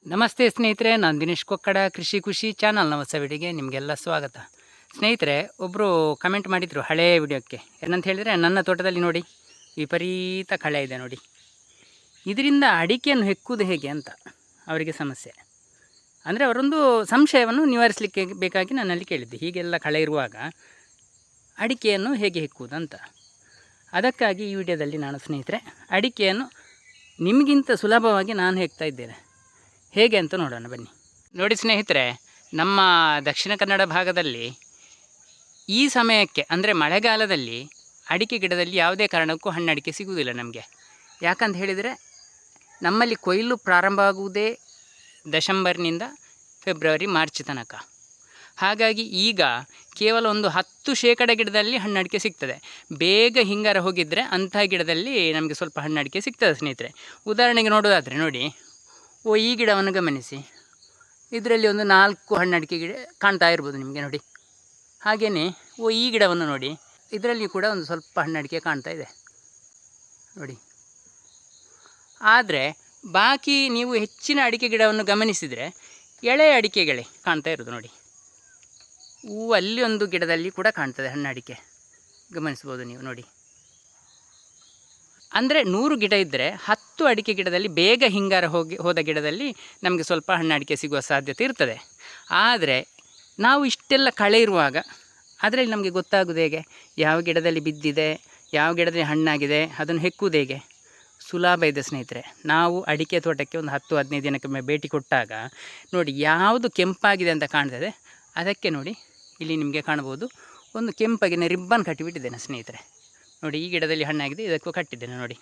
ನಮಸ್ತೆ ಸ್ನೇಹಿತರೆ, ನಾನು ದಿನೇಶ್ ಕೊಕ್ಕಡ, ಕೃಷಿ ಖುಷಿ ಚಾನಲ್ನ ಹೊಸ ವಿಡಿಯೋಗೆ ನಿಮಗೆಲ್ಲ ಸ್ವಾಗತ. ಸ್ನೇಹಿತರೆ, ಒಬ್ಬರು ಕಮೆಂಟ್ ಮಾಡಿದರು ಹಳೆಯ ವಿಡಿಯೋಕ್ಕೆ. ಏನಂತ ಹೇಳಿದರೆ, ನನ್ನ ತೋಟದಲ್ಲಿ ನೋಡಿ ವಿಪರೀತ ಕಳೆ ಇದೆ ನೋಡಿ, ಇದರಿಂದ ಅಡಿಕೆಯನ್ನು ಹೆಕ್ಕುವುದು ಹೇಗೆ ಅಂತ ಅವರಿಗೆ ಸಮಸ್ಯೆ. ಅಂದರೆ ಅವರೊಂದು ಸಂಶಯವನ್ನು ನಿವಾರಿಸಲಿಕ್ಕೆ ಬೇಕಾಗಿ ನನ್ನಲ್ಲಿ ಕೇಳಿದ್ದೆ, ಹೀಗೆಲ್ಲ ಕಳೆ ಇರುವಾಗ ಅಡಿಕೆಯನ್ನು ಹೇಗೆ ಹೆಕ್ಕುವುದು ಅಂತ. ಅದಕ್ಕಾಗಿ ಈ ವಿಡಿಯೋದಲ್ಲಿ ನಾನು ಸ್ನೇಹಿತರೆ ಅಡಿಕೆಯನ್ನು ನಿಮಗಿಂತ ಸುಲಭವಾಗಿ ನಾನು ಹೆಕ್ತಾ ಇದ್ದೇನೆ. ಹೇಗೆ ಅಂತ ನೋಡೋಣ ಬನ್ನಿ. ನೋಡಿ ಸ್ನೇಹಿತರೆ, ನಮ್ಮ ದಕ್ಷಿಣ ಕನ್ನಡ ಭಾಗದಲ್ಲಿ ಈ ಸಮಯಕ್ಕೆ ಅಂದರೆ ಮಳೆಗಾಲದಲ್ಲಿ ಅಡಿಕೆ ಗಿಡದಲ್ಲಿ ಯಾವುದೇ ಕಾರಣಕ್ಕೂ ಹಣ್ಣಡಿಕೆ ಸಿಗುವುದಿಲ್ಲ ನಮಗೆ. ಯಾಕಂತ ಹೇಳಿದರೆ ನಮ್ಮಲ್ಲಿ ಕೊಯ್ಲು ಪ್ರಾರಂಭ ಆಗುವುದೇ ಡಿಸೆಂಬರ್ನಿಂದ ಫೆಬ್ರವರಿ ಮಾರ್ಚ್ ತನಕ. ಹಾಗಾಗಿ ಈಗ ಕೇವಲ ಒಂದು 10% ಗಿಡದಲ್ಲಿ ಹಣ್ಣಡಿಕೆ ಸಿಗ್ತದೆ. ಬೇಗ ಹಿಂಗಾರ ಹೋಗಿದ್ದರೆ ಅಂಥ ಗಿಡದಲ್ಲಿ ನಮಗೆ ಸ್ವಲ್ಪ ಹಣ್ಣಡಿಕೆ ಸಿಗ್ತದೆ ಸ್ನೇಹಿತರೆ. ಉದಾಹರಣೆಗೆ ನೋಡೋದಾದರೆ ನೋಡಿ, ಈ ಗಿಡವನ್ನು ಗಮನಿಸಿ, ಇದರಲ್ಲಿ ಒಂದು 4 ಹಣ್ಣಡಿಕೆ ಗಿಡ ಕಾಣ್ತಾ ಇರ್ಬೋದು ನಿಮಗೆ ನೋಡಿ. ಹಾಗೆಯೇ ಈ ಗಿಡವನ್ನು ನೋಡಿ, ಇದರಲ್ಲಿ ಕೂಡ ಒಂದು ಸ್ವಲ್ಪ ಹಣ್ಣಡಿಕೆ ಕಾಣ್ತಾ ಇದೆ ನೋಡಿ. ಆದರೆ ಬಾಕಿ ನೀವು ಹೆಚ್ಚಿನ ಅಡಿಕೆ ಗಿಡವನ್ನು ಗಮನಿಸಿದರೆ ಎಳೆಯ ಅಡಿಕೆಗಳೇ ಕಾಣ್ತಾ ಇರೋದು ನೋಡಿ. ಅಲ್ಲಿ ಒಂದು ಗಿಡದಲ್ಲಿ ಕೂಡ ಕಾಣ್ತದೆ ಹಣ್ಣಡಿಕೆ, ಗಮನಿಸ್ಬೋದು ನೀವು ನೋಡಿ. ಅಂದರೆ 100 ಗಿಡ ಇದ್ದರೆ 10 ಅಡಿಕೆ ಗಿಡದಲ್ಲಿ ಬೇಗ ಹಿಂಗಾರ ಹೋದ ಗಿಡದಲ್ಲಿ ನಮಗೆ ಸ್ವಲ್ಪ ಹಣ್ಣಡಿಕೆ ಸಿಗುವ ಸಾಧ್ಯತೆ ಇರ್ತದೆ. ಆದರೆ ನಾವು ಇಷ್ಟೆಲ್ಲ ಕಳೆ ಇರುವಾಗ ಅದರಲ್ಲಿ ನಮಗೆ ಗೊತ್ತಾಗೋದು ಹೇಗೆ, ಯಾವ ಗಿಡದಲ್ಲಿ ಬಿದ್ದಿದೆ, ಯಾವ ಗಿಡದಲ್ಲಿ ಹಣ್ಣಾಗಿದೆ, ಅದನ್ನು ಹೆಕ್ಕುವುದು ಹೇಗೆ? ಸುಲಭ ಇದೆ ಸ್ನೇಹಿತರೆ. ನಾವು ಅಡಿಕೆ ತೋಟಕ್ಕೆ ಒಂದು 10-15 ದಿನಕ್ಕೊಮ್ಮೆ ಭೇಟಿ ಕೊಟ್ಟಾಗ ನೋಡಿ, ಯಾವುದು ಕೆಂಪಾಗಿದೆ ಅಂತ ಕಾಣ್ತದೆ ಅದಕ್ಕೆ ನೋಡಿ, ಇಲ್ಲಿ ನಿಮಗೆ ಕಾಣ್ಬೋದು ಒಂದು ಕೆಂಪಾಗಿನ ರಿಬ್ಬನ್ ಕಟ್ಟಿಬಿಟ್ಟಿದ್ದೇನೆ ಸ್ನೇಹಿತರೆ ನೋಡಿ. ಈ ಗಿಡದಲ್ಲಿ ಹಣ್ಣಾಗಿದೆ, ಇದಕ್ಕೂ ಕಟ್ಟಿದ್ದೇನೆ ನೋಡಿ.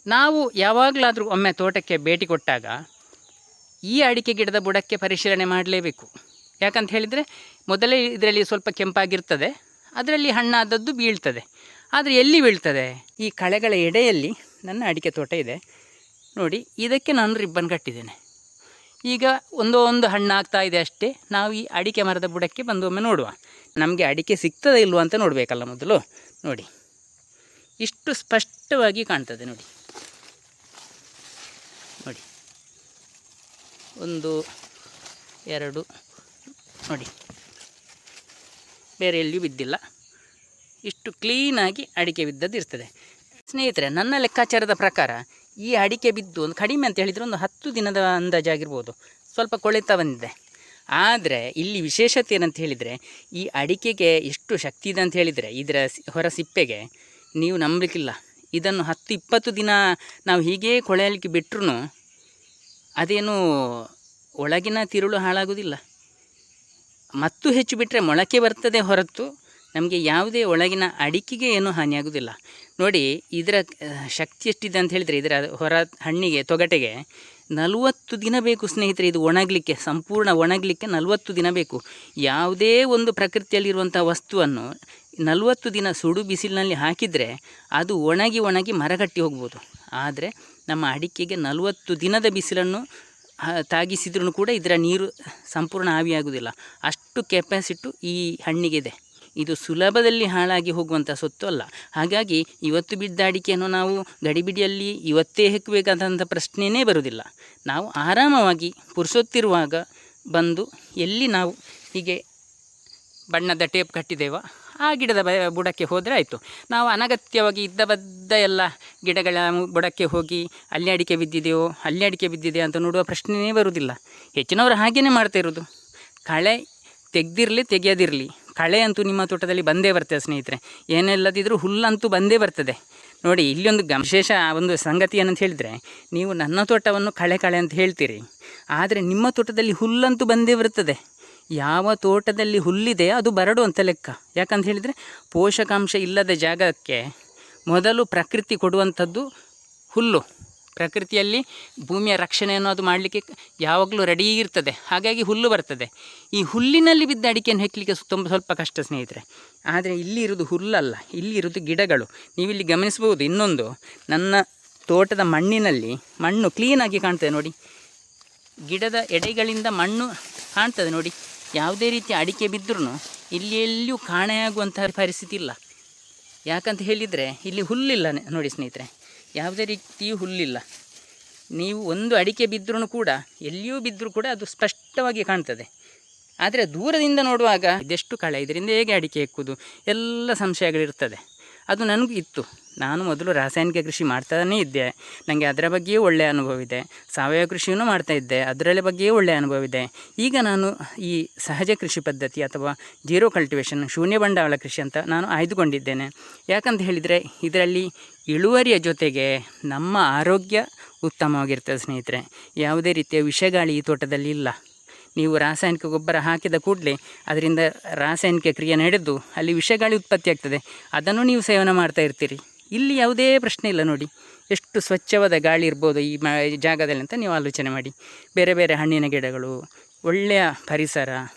ನಾವು ಯಾವಾಗಲಾದರೂ ಒಮ್ಮೆ ತೋಟಕ್ಕೆ ಭೇಟಿ ಕೊಟ್ಟಾಗ ಈ ಅಡಿಕೆ ಗಿಡದ ಬುಡಕ್ಕೆ ಪರಿಶೀಲನೆ ಮಾಡಲೇಬೇಕು. ಯಾಕಂತ ಹೇಳಿದರೆ ಮೊದಲೇ ಇದರಲ್ಲಿ ಸ್ವಲ್ಪ ಕೆಂಪಾಗಿರ್ತದೆ, ಅದರಲ್ಲಿ ಹಣ್ಣಾದದ್ದು ಬೀಳ್ತದೆ. ಆದರೆ ಎಲ್ಲಿ ಬೀಳ್ತದೆ? ಈ ಕಳೆಗಳ ಎಡೆಯಲ್ಲಿ ನನ್ನ ಅಡಿಕೆ ತೋಟ ಇದೆ ನೋಡಿ, ಇದಕ್ಕೆ ನಾನು ರಿಬ್ಬನ್ ಕಟ್ಟಿದ್ದೇನೆ. ಈಗ ಒಂದು ಹಣ್ಣಾಗ್ತಾ ಇದೆ ಅಷ್ಟೇ. ನಾವು ಈ ಅಡಿಕೆ ಮರದ ಬುಡಕ್ಕೆ ಬಂದು ಒಮ್ಮೆ ನೋಡುವ, ನಮಗೆ ಅಡಿಕೆ ಸಿಗ್ತದೆ ಇಲ್ವ ಅಂತ ನೋಡಬೇಕಲ್ಲ ಮೊದಲು. ನೋಡಿ, ಇಷ್ಟು ಸ್ಪಷ್ಟವಾಗಿ ಕಾಣ್ತದೆ ನೋಡಿ. ನೋಡಿ, 1 2 ನೋಡಿ, ಬೇರೆ ಎಲ್ಲಿಯೂ ಬಿದ್ದಿಲ್ಲ. ಇಷ್ಟು ಕ್ಲೀನಾಗಿ ಅಡಿಕೆ ಬಿದ್ದದ್ದು ಇರ್ತದೆ ಸ್ನೇಹಿತರೆ. ನನ್ನ ಲೆಕ್ಕಾಚಾರದ ಪ್ರಕಾರ ಈ ಅಡಿಕೆ ಬಿದ್ದು ಒಂದು ಕಡಿಮೆ ಅಂತ ಹೇಳಿದರೆ ಒಂದು 10 ದಿನದ ಅಂದಾಜಾಗಿರ್ಬೋದು, ಸ್ವಲ್ಪ ಕೊಳೆತ ಬಂದಿದೆ. ಆದರೆ ಇಲ್ಲಿ ವಿಶೇಷತೆ ಏನಂತ ಹೇಳಿದರೆ, ಈ ಅಡಿಕೆಗೆ ಎಷ್ಟು ಶಕ್ತಿ ಇದೆ ಅಂತ ಹೇಳಿದರೆ, ಇದರ ಹೊರ ಸಿಪ್ಪೆಗೆ ನೀವು ನಂಬಲಿಕ್ಕಿಲ್ಲ. ಇದನ್ನು 10-20 ದಿನ ನಾವು ಹೀಗೇ ಕೊಳೆಯಲಿಕ್ಕೆ ಬಿಟ್ಟರೂ ಅದೇನು ಒಳಗಿನ ತಿರುಳು ಹಾಳಾಗೋದಿಲ್ಲ. ಮತ್ತು ಹೆಚ್ಚು ಬಿಟ್ಟರೆ ಮೊಳಕೆ ಬರ್ತದೆ ಹೊರತು ನಮಗೆ ಯಾವುದೇ ಒಳಗಿನ ಅಡಿಕೆಗೆ ಏನೂ ಹಾನಿಯಾಗೋದಿಲ್ಲ ನೋಡಿ. ಇದರ ಶಕ್ತಿ ಎಷ್ಟಿದೆ ಅಂತ ಹೇಳಿದರೆ, ಇದರ ಹೊರ ಹಣ್ಣಿಗೆ ತೊಗಟೆಗೆ 40 ದಿನ ಬೇಕು ಸ್ನೇಹಿತರೆ. ಇದು ಒಣಗಲಿಕ್ಕೆ, ಸಂಪೂರ್ಣ ಒಣಗಲಿಕ್ಕೆ 40 ದಿನ ಬೇಕು. ಯಾವುದೇ ಒಂದು ಪ್ರಕೃತಿಯಲ್ಲಿರುವಂಥ ವಸ್ತುವನ್ನು 40 ದಿನ ಸುಡು ಬಿಸಿಲಿನಲ್ಲಿ ಹಾಕಿದರೆ ಅದು ಒಣಗಿ ಮರಗಟ್ಟಿ ಹೋಗ್ಬೋದು. ಆದರೆ ನಮ್ಮ ಅಡಿಕೆಗೆ 40 ದಿನದ ಬಿಸಿಲನ್ನು ತಾಗಿಸಿದ್ರೂ ಕೂಡ ಇದರ ನೀರು ಸಂಪೂರ್ಣ ಆವಿಯಾಗುವುದಿಲ್ಲ. ಅಷ್ಟು ಕೆಪಾಸಿಟಿ ಈ ಹಣ್ಣಿಗಿದೆ. ಇದು ಸುಲಭದಲ್ಲಿ ಹಾಳಾಗಿ ಹೋಗುವಂಥ ಸೊತ್ತು ಅಲ್ಲ. ಹಾಗಾಗಿ ಇವತ್ತು ಬಿದ್ದ ಅಡಿಕೆಯನ್ನು ನಾವು ಗಡಿಬಿಡಿಯಲ್ಲಿ ಇವತ್ತೇ ಹೆಕ್ಕಬೇಕಂತ ಪ್ರಶ್ನೆಯೇ ಬರುವುದಿಲ್ಲ. ನಾವು ಆರಾಮವಾಗಿ ಪುರುಸೊತ್ತಿರುವಾಗ ಬಂದು ಎಲ್ಲಿ ನಾವು ಹೀಗೆ ಬಣ್ಣದ ಟೇಪ್ ಕಟ್ಟಿದ್ದೇವೋ ಆ ಗಿಡದ ಬುಡಕ್ಕೆ ಹೋದರೆ ಆಯಿತು. ನಾವು ಅನಗತ್ಯವಾಗಿ ಇದ್ದ ಎಲ್ಲ ಗಿಡಗಳ ಬುಡಕ್ಕೆ ಹೋಗಿ ಅಲ್ಲಿ ಅಡಿಕೆ ಬಿದ್ದಿದೆಯೋ ಅಲ್ಲಿ ಅಡಿಕೆ ಬಿದ್ದಿದೆಯೋ ಅಂತ ನೋಡುವ ಪ್ರಶ್ನೆಯೇ ಬರುವುದಿಲ್ಲ. ಹೆಚ್ಚಿನವರು ಹಾಗೆಯೇ ಮಾಡ್ತಾ ಇರೋದು. ಕಳೆ ತೆಗೆದಿರಲಿ ತೆಗೆಯದಿರಲಿ, ಕಳೆ ಅಂತೂ ನಿಮ್ಮ ತೋಟದಲ್ಲಿ ಬಂದೇ ಬರ್ತದೆ ಸ್ನೇಹಿತರೆ. ಏನೆಲ್ಲದಿದ್ರೂ ಹುಲ್ಲಂತೂ ಬಂದೇ ಬರ್ತದೆ ನೋಡಿ. ಇಲ್ಲಿ ಒಂದು ವಿಶೇಷ ಒಂದು ಸಂಗತಿ ಏನಂತ ಹೇಳಿದರೆ, ನೀವು ನನ್ನ ತೋಟವನ್ನು ಕಳೆ ಅಂತ ಹೇಳ್ತೀರಿ, ಆದರೆ ನಿಮ್ಮ ತೋಟದಲ್ಲಿ ಹುಲ್ಲಂತೂ ಬಂದೇ ಬರ್ತದೆ. ಯಾವ ತೋಟದಲ್ಲಿ ಹುಲ್ಲಿದೆ ಅದು ಬರಡು ಅಂತ ಲೆಕ್ಕ. ಯಾಕಂತ ಹೇಳಿದರೆ ಪೋಷಕಾಂಶ ಇಲ್ಲದ ಜಾಗಕ್ಕೆ ಮೊದಲು ಪ್ರಕೃತಿ ಕೊಡುವಂಥದ್ದು ಹುಲ್ಲು. ಪ್ರಕೃತಿಯಲ್ಲಿ ಭೂಮಿಯ ರಕ್ಷಣೆಯನ್ನು ಅದು ಮಾಡಲಿಕ್ಕೆ ಯಾವಾಗಲೂ ರೆಡಿ ಇರ್ತದೆ. ಹಾಗಾಗಿ ಹುಲ್ಲು ಬರ್ತದೆ. ಈ ಹುಲ್ಲಿನಲ್ಲಿ ಬಿದ್ದ ಅಡಿಕೆಯನ್ನು ಹೆಕ್ಕಲಿಕ್ಕೆ ಸ್ವಲ್ಪ ಕಷ್ಟ ಸ್ನೇಹಿತರೆ. ಆದರೆ ಇಲ್ಲಿ ಇರೋದು ಹುಲ್ಲಲ್ಲ, ಇಲ್ಲಿ ಇರೋದು ಗಿಡಗಳು. ನೀವಿಲ್ಲಿ ಗಮನಿಸ್ಬೋದು. ಇನ್ನೊಂದು, ನನ್ನ ತೋಟದ ಮಣ್ಣು ಕ್ಲೀನಾಗಿ ಕಾಣ್ತದೆ ನೋಡಿ. ಗಿಡದ ಎಡೆಗಳಿಂದ ಮಣ್ಣು ಕಾಣ್ತದೆ ನೋಡಿ. ಯಾವುದೇ ರೀತಿಯ ಅಡಿಕೆ ಬಿದ್ದರೂ ಇಲ್ಲಿ ಎಲ್ಲಿಯೂ ಕಾಣೆಯಾಗುವಂತಹ ಪರಿಸ್ಥಿತಿ ಇಲ್ಲ. ಯಾಕಂತ ಹೇಳಿದರೆ ಇಲ್ಲಿ ಹುಲ್ಲಿಲ್ಲ ನೋಡಿ ಸ್ನೇಹಿತರೆ, ಯಾವುದೇ ರೀತಿಯೂ ಹುಲ್ಲಿಲ್ಲ. ನೀವು ಒಂದು ಅಡಿಕೆ ಬಿದ್ದರೂ ಕೂಡ ಎಲ್ಲಿಯೂ ಬಿದ್ದರೂ ಕೂಡ ಅದು ಸ್ಪಷ್ಟವಾಗಿ ಕಾಣ್ತದೆ. ಆದರೆ ದೂರದಿಂದ ನೋಡುವಾಗ ಇದೆಷ್ಟು ಕಳೆ, ಇದರಿಂದ ಹೇಗೆ ಅಡಿಕೆ ಹೆಕ್ಕುವುದು ಎಲ್ಲ ಸಂಶಯಗಳಿರ್ತದೆ. ಅದು ನನಗೂ ಇತ್ತು. ನಾನು ಮೊದಲು ರಾಸಾಯನಿಕ ಕೃಷಿ ಮಾಡ್ತಾನೇ ಇದ್ದೆ, ನನಗೆ ಅದರ ಬಗ್ಗೆಯೂ ಒಳ್ಳೆಯ ಅನುಭವ ಇದೆ. ಸಾವಯವ ಕೃಷಿಯನ್ನು ಮಾಡ್ತಾಯಿದ್ದೆ, ಅದರ ಬಗ್ಗೆಯೂ ಒಳ್ಳೆಯ ಅನುಭವ ಇದೆ. ಈಗ ನಾನು ಈ ಸಹಜ ಕೃಷಿ ಪದ್ಧತಿ ಅಥವಾ ಜೀರೋ ಕಲ್ಟಿವೇಷನ್, ಶೂನ್ಯ ಬಂಡವಾಳ ಕೃಷಿ ಅಂತ ನಾನು ಆಯ್ದುಕೊಂಡಿದ್ದೇನೆ. ಯಾಕಂತ ಹೇಳಿದರೆ ಇದರಲ್ಲಿ ಇಳುವರಿಯ ಜೊತೆಗೆ ನಮ್ಮ ಆರೋಗ್ಯ ಉತ್ತಮವಾಗಿರ್ತದೆ ಸ್ನೇಹಿತರೆ. ಯಾವುದೇ ರೀತಿಯ ವಿಷಗಾಳಿ ಈ ತೋಟದಲ್ಲಿ ಇಲ್ಲ. ನೀವು ರಾಸಾಯನಿಕ ಗೊಬ್ಬರ ಹಾಕಿದ ಕೂಡಲೇ ಅದರಿಂದ ರಾಸಾಯನಿಕ ಕ್ರಿಯೆ ನಡೆದು ಅಲ್ಲಿ ವಿಷಗಾಳಿ ಉತ್ಪತ್ತಿ ಆಗ್ತದೆ, ಅದನ್ನು ನೀವು ಸೇವನೆ ಮಾಡ್ತಾ ಇರ್ತೀರಿ. ಇಲ್ಲಿ ಯಾವುದೇ ಪ್ರಶ್ನೆ ಇಲ್ಲ. ನೋಡಿ ಎಷ್ಟು ಸ್ವಚ್ಛವಾದ ಗಾಳಿ ಇರ್ಬೋದು ಈ ಜಾಗದಲ್ಲಿ ಅಂತ ನೀವು ಆಲೋಚನೆ ಮಾಡಿ. ಬೇರೆ ಬೇರೆ ಹಣ್ಣಿನ ಗಿಡಗಳು, ಒಳ್ಳೆಯ ಪರಿಸರ,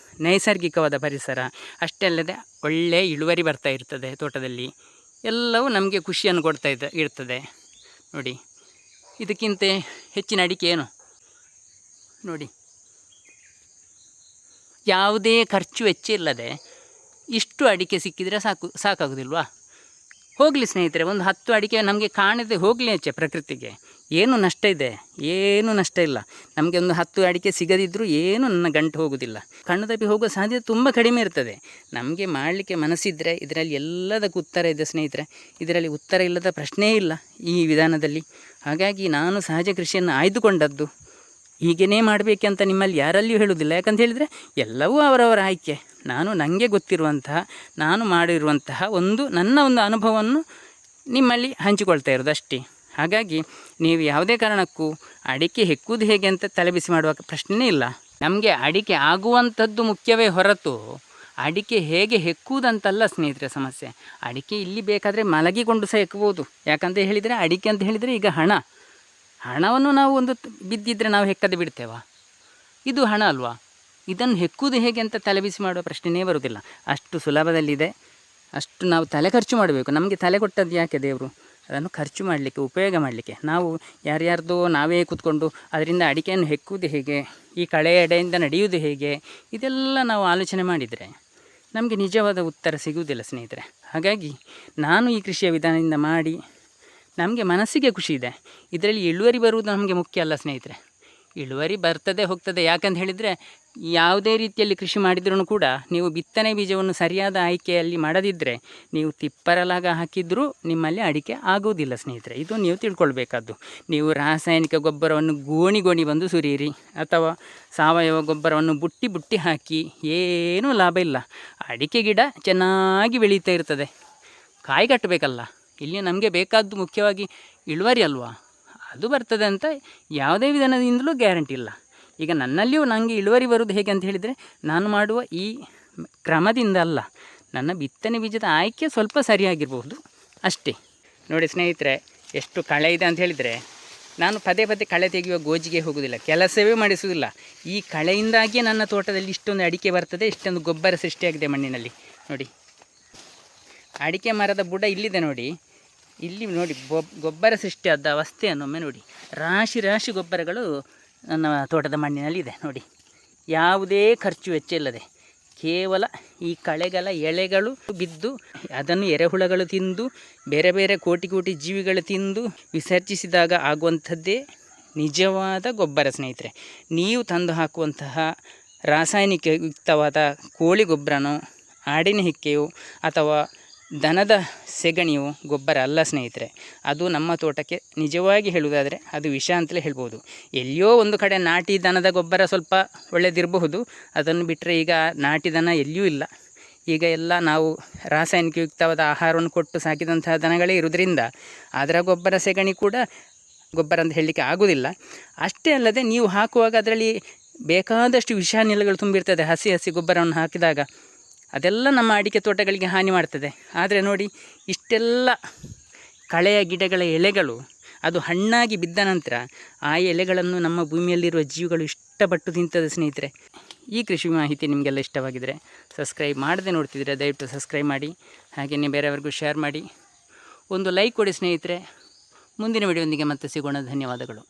ನೈಸರ್ಗಿಕವಾದ ಪರಿಸರ, ಅಷ್ಟೇ ಅಲ್ಲದೆ ಒಳ್ಳೆಯ ಇಳುವರಿ ಬರ್ತಾ ಇರ್ತದೆ ತೋಟದಲ್ಲಿ. ಎಲ್ಲವೂ ನಮಗೆ ಖುಷಿಯನ್ನು ಕೊಡ್ತಾ ಇರ್ತದೆ. ನೋಡಿ ಇದಕ್ಕಿಂತ ಹೆಚ್ಚಿನ ಅಡಿಕೆ ಏನು ನೋಡಿ, ಯಾವುದೇ ಖರ್ಚು ವೆಚ್ಚ ಇಲ್ಲದೆ ಇಷ್ಟು ಅಡಿಕೆ ಸಿಕ್ಕಿದರೆ ಸಾಕಾಗೋದಿಲ್ವಾ? ಹೋಗಲಿ ಸ್ನೇಹಿತರೆ, ಒಂದು 10 ಅಡಿಕೆ ನಮಗೆ ಕಾಣದೆ ಹೋಗಲಿ ಆಚೆ ಪ್ರಕೃತಿಗೆ, ಏನು ನಷ್ಟ ಇದೆ? ಏನೂ ನಷ್ಟ ಇಲ್ಲ. ನಮಗೆ ಒಂದು 10 ಅಡಿಕೆ ಸಿಗದಿದ್ದರೂ ಏನು ನನ್ನ ಗಂಟು ಹೋಗೋದಿಲ್ಲ. ಕಣ್ಣು ತಪ್ಪಿ ಹೋಗೋ ಸಾಧ್ಯತೆ ತುಂಬ ಕಡಿಮೆ ಇರ್ತದೆ. ನಮಗೆ ಮಾಡಲಿಕ್ಕೆ ಮನಸ್ಸಿದ್ದರೆ ಇದರಲ್ಲಿ ಎಲ್ಲದಕ್ಕೂ ಉತ್ತರ ಇದೆ ಸ್ನೇಹಿತರೆ. ಇದರಲ್ಲಿ ಉತ್ತರ ಇಲ್ಲದ ಪ್ರಶ್ನೆಯೇ ಇಲ್ಲ ಈ ವಿಧಾನದಲ್ಲಿ. ಹಾಗಾಗಿ ನಾನು ಸಹಜ ಕೃಷಿಯನ್ನು ಆಯ್ದುಕೊಂಡದ್ದು. ಹೀಗೇ ಮಾಡಬೇಕಂತ ನಿಮ್ಮಲ್ಲಿ ಯಾರಲ್ಲಿಯೂ ಹೇಳುವುದಿಲ್ಲ. ಯಾಕಂತ ಹೇಳಿದರೆ ಎಲ್ಲವೂ ಅವರವರ ಆಯ್ಕೆ. ನನಗೆ ಗೊತ್ತಿರುವಂತಹ, ನಾನು ಮಾಡಿರುವಂತಹ ನನ್ನ ಒಂದು ಅನುಭವವನ್ನು ನಿಮ್ಮಲ್ಲಿ ಹಂಚಿಕೊಳ್ತಾ ಇರೋದು ಅಷ್ಟೇ. ಹಾಗಾಗಿ ನೀವು ಯಾವುದೇ ಕಾರಣಕ್ಕೂ ಅಡಿಕೆ ಹೆಕ್ಕುವುದು ಹೇಗೆ ಅಂತ ತಲೆಬಿಸಿ ಮಾಡುವ ಪ್ರಶ್ನೆ ಇಲ್ಲ. ನಮಗೆ ಅಡಿಕೆ ಆಗುವಂಥದ್ದು ಮುಖ್ಯವೇ ಹೊರತು ಅಡಿಕೆ ಹೇಗೆ ಹೆಕ್ಕುವುದಂತಲ್ಲ ಸ್ನೇಹಿತರೆ ಸಮಸ್ಯೆ. ಅಡಿಕೆ ಇಲ್ಲಿ ಬೇಕಾದರೆ ಮಲಗಿಕೊಂಡು ಸಹ ಹೆಕ್ಕಬಹುದು. ಯಾಕಂತ ಹೇಳಿದರೆ ಅಡಿಕೆ ಅಂತ ಹೇಳಿದರೆ ಈಗ ಹಣವನ್ನು ನಾವು ಒಂದು ಬಿದ್ದಿದ್ದರೆ ನಾವು ಹೆಕ್ಕದೆ ಬಿಡ್ತೇವಾ? ಇದು ಹಣ ಅಲ್ವಾ? ಇದನ್ನು ಹೆಕ್ಕುವುದು ಹೇಗೆ ಅಂತ ತಲೆಬಿಸಿ ಮಾಡುವ ಪ್ರಶ್ನೆಯೇ ಬರುವುದಿಲ್ಲ. ಅಷ್ಟು ಸುಲಭದಲ್ಲಿದೆ. ಅಷ್ಟು ನಾವು ತಲೆ ಖರ್ಚು ಮಾಡಬೇಕು. ನಮಗೆ ತಲೆ ಕೊಟ್ಟದ್ದು ಯಾಕೆ ದೇವರು? ಅದನ್ನು ಖರ್ಚು ಮಾಡಲಿಕ್ಕೆ, ಉಪಯೋಗ ಮಾಡಲಿಕ್ಕೆ. ನಾವು ಯಾರ್ಯಾರ್ದೋ ನಾವೇ ಕೂತ್ಕೊಂಡು ಅದರಿಂದ ಅಡಿಕೆಯನ್ನು ಹೆಕ್ಕುವುದು ಹೇಗೆ, ಈ ಕಳೆಯ ಎಡೆಯಿಂದ ನಡೆಯುವುದು ಹೇಗೆ, ಇದೆಲ್ಲ ನಾವು ಆಲೋಚನೆ ಮಾಡಿದರೆ ನಮಗೆ ನಿಜವಾದ ಉತ್ತರ ಸಿಗುವುದಿಲ್ಲ ಸ್ನೇಹಿತರೆ. ಹಾಗಾಗಿ ನಾನು ಈ ಕೃಷಿಯ ವಿಧಾನದಿಂದ ಮಾಡಿ ನಮಗೆ ಮನಸ್ಸಿಗೆ ಖುಷಿ ಇದೆ. ಇದರಲ್ಲಿ ಇಳುವರಿ ಬರುವುದು ನಮಗೆ ಮುಖ್ಯ ಅಲ್ಲ ಸ್ನೇಹಿತರೆ. ಇಳುವರಿ ಬರ್ತದೆ ಹೋಗ್ತದೆ. ಯಾಕಂತ ಹೇಳಿದರೆ ಯಾವುದೇ ರೀತಿಯಲ್ಲಿ ಕೃಷಿ ಮಾಡಿದ್ರೂ ಕೂಡ ನೀವು ಬಿತ್ತನೆ ಬೀಜವನ್ನು ಸರಿಯಾದ ಆಯ್ಕೆಯಲ್ಲಿ ಮಾಡದಿದ್ದರೆ ನೀವು ತಿಪ್ಪರಲಾಗ ಹಾಕಿದರೂ ನಿಮ್ಮಲ್ಲಿ ಅಡಿಕೆ ಆಗುವುದಿಲ್ಲ ಸ್ನೇಹಿತರೆ. ಇದು ನೀವು ತಿಳ್ಕೊಳ್ಬೇಕಾದ್ದು. ನೀವು ರಾಸಾಯನಿಕ ಗೊಬ್ಬರವನ್ನು ಗೋಣಿ ಬಂದು ಸುರಿಯಿರಿ ಅಥವಾ ಸಾವಯವ ಗೊಬ್ಬರವನ್ನು ಬುಟ್ಟಿ ಹಾಕಿ ಏನೂ ಲಾಭ ಇಲ್ಲ. ಅಡಿಕೆ ಗಿಡ ಚೆನ್ನಾಗಿ ಬೆಳೀತಾ ಇರ್ತದೆ. ಕಾಯಿ ಕಟ್ಟಬೇಕಲ್ಲ. ಇಲ್ಲಿ ನಮಗೆ ಬೇಕಾದ್ದು ಮುಖ್ಯವಾಗಿ ಇಳುವರಿ ಅಲ್ವಾ? ಅದು ಬರ್ತದೆ ಅಂತ ಯಾವುದೇ ವಿಧಾನದಿಂದಲೂ ಗ್ಯಾರಂಟಿ ಇಲ್ಲ. ಈಗ ನನ್ನಲ್ಲಿಯೂ ನನಗೆ ಇಳುವರಿ ಬರೋದು ಹೇಗೆ ಅಂತ ಹೇಳಿದರೆ ನಾನು ಮಾಡುವ ಈ ಕ್ರಮದಿಂದ ಅಲ್ಲ, ನನ್ನ ಬಿತ್ತನೆ ಬೀಜದ ಆಯ್ಕೆ ಸ್ವಲ್ಪ ಸರಿಯಾಗಿರಬಹುದು ಅಷ್ಟೇ. ನೋಡಿ ಸ್ನೇಹಿತರೆ, ಎಷ್ಟು ಕಳೆ ಇದೆ ಅಂತ ಹೇಳಿದರೆ ನಾನು ಪದೇ ಕಳೆ ತೆಗೆಯುವ ಗೋಜಿಗೆ ಹೋಗೋದಿಲ್ಲ, ಕೆಲಸವೇ ಮಾಡಿಸುವುದಿಲ್ಲ. ಈ ಕಳೆಯಿಂದಾಗಿಯೇ ನನ್ನ ತೋಟದಲ್ಲಿ ಇಷ್ಟೊಂದು ಅಡಿಕೆ ಬರ್ತದೆ, ಇಷ್ಟೊಂದು ಗೊಬ್ಬರ ಸೃಷ್ಟಿಯಾಗಿದೆ ಮಣ್ಣಿನಲ್ಲಿ. ನೋಡಿ ಅಡಿಕೆ ಮರದ ಬುಡ ಇಲ್ಲಿದೆ ನೋಡಿ. ಇಲ್ಲಿ ನೋಡಿ ಗೊಬ್ಬರ ಸೃಷ್ಟಿಯಾದ ಅವಸ್ಥೆಯನ್ನು ಒಮ್ಮೆ ನೋಡಿ. ರಾಶಿ ಗೊಬ್ಬರಗಳು ನನ್ನ ತೋಟದ ಮಣ್ಣಿನಲ್ಲಿದೆ ನೋಡಿ. ಯಾವುದೇ ಖರ್ಚು ವೆಚ್ಚ ಇಲ್ಲದೆ ಕೇವಲ ಈ ಕಳೆಗಳ ಎಳೆಗಳು ಬಿದ್ದು ಅದನ್ನು ಎರೆಹುಳಗಳು ತಿಂದು ಬೇರೆ ಬೇರೆ ಕೋಟಿ ಜೀವಿಗಳು ತಿಂದು ವಿಸರ್ಜಿಸಿದಾಗ ಆಗುವಂಥದ್ದೇ ನಿಜವಾದ ಗೊಬ್ಬರ ಸ್ನೇಹಿತರೆ. ನೀವು ತಂದು ಹಾಕುವಂತಹ ರಾಸಾಯನಿಕಯುಕ್ತವಾದ ಕೋಳಿ ಗೊಬ್ಬರನೋ ಆಡಿನ ಹಿಕ್ಕೆಯೋ ಅಥವಾ ದನದ ಸೆಗಣಿಯು ಗೊಬ್ಬರ ಅಲ್ಲ ಸ್ನೇಹಿತರೆ. ಅದು ನಮ್ಮ ತೋಟಕ್ಕೆ ನಿಜವಾಗಿ ಹೇಳುವುದಾದರೆ ಅದು ವಿಷ ಅಂತಲೇ ಹೇಳ್ಬೋದು. ಎಲ್ಲಿಯೋ ಒಂದು ಕಡೆ ನಾಟಿ ದನದ ಗೊಬ್ಬರ ಸ್ವಲ್ಪ ಒಳ್ಳೆಯದಿರಬಹುದು, ಅದನ್ನು ಬಿಟ್ಟರೆ ಈಗ ನಾಟಿ ದನ ಎಲ್ಲಿಯೂ ಇಲ್ಲ. ಈಗ ಎಲ್ಲ ನಾವು ರಾಸಾಯನಿಕಯುಕ್ತವಾದ ಆಹಾರವನ್ನು ಕೊಟ್ಟು ಸಾಕಿದಂತಹ ದನಗಳೇ ಇರೋದ್ರಿಂದ ಅದರ ಗೊಬ್ಬರ ಸೆಗಣಿ ಕೂಡ ಗೊಬ್ಬರ ಅಂತ ಹೇಳಲಿಕ್ಕೆ ಆಗೋದಿಲ್ಲ. ಅಷ್ಟೇ ಅಲ್ಲದೆ ನೀವು ಹಾಕುವಾಗ ಅದರಲ್ಲಿ ಬೇಕಾದಷ್ಟು ವಿಷಾನಿಲಗಳು ತುಂಬಿರ್ತದೆ. ಹಸಿ ಗೊಬ್ಬರವನ್ನು ಹಾಕಿದಾಗ ಅದೆಲ್ಲ ನಮ್ಮ ಅಡಿಕೆ ತೋಟಗಳಿಗೆ ಹಾನಿ ಮಾಡ್ತದೆ. ಆದರೆ ನೋಡಿ ಇಷ್ಟೆಲ್ಲ ಕಳೆಯ ಗಿಡಗಳ ಎಲೆಗಳು ಅದು ಹಣ್ಣಾಗಿ ಬಿದ್ದ ನಂತರ ಆ ಎಲೆಗಳನ್ನು ನಮ್ಮ ಭೂಮಿಯಲ್ಲಿರುವ ಜೀವಿಗಳು ಇಷ್ಟಪಟ್ಟು ತಿಂತದೆ ಸ್ನೇಹಿತರೆ. ಈ ಕೃಷಿ ಮಾಹಿತಿ ನಿಮಗೆಲ್ಲ ಇಷ್ಟವಾಗಿದ್ದರೆ ಸಬ್ಸ್ಕ್ರೈಬ್ ಮಾಡದೆ ನೋಡ್ತಿದ್ರೆ ದಯವಿಟ್ಟು ಸಬ್ಸ್ಕ್ರೈಬ್ ಮಾಡಿ, ಹಾಗೆಯೇ ಬೇರೆಯವ್ರಿಗೂ ಶೇರ್ ಮಾಡಿ, ಒಂದು ಲೈಕ್ ಕೊಡಿ ಸ್ನೇಹಿತರೆ. ಮುಂದಿನ ವಿಡಿಯೋದೊಂದಿಗೆ ಮತ್ತೆ ಸಿಗೋಣ. ಧನ್ಯವಾದಗಳು.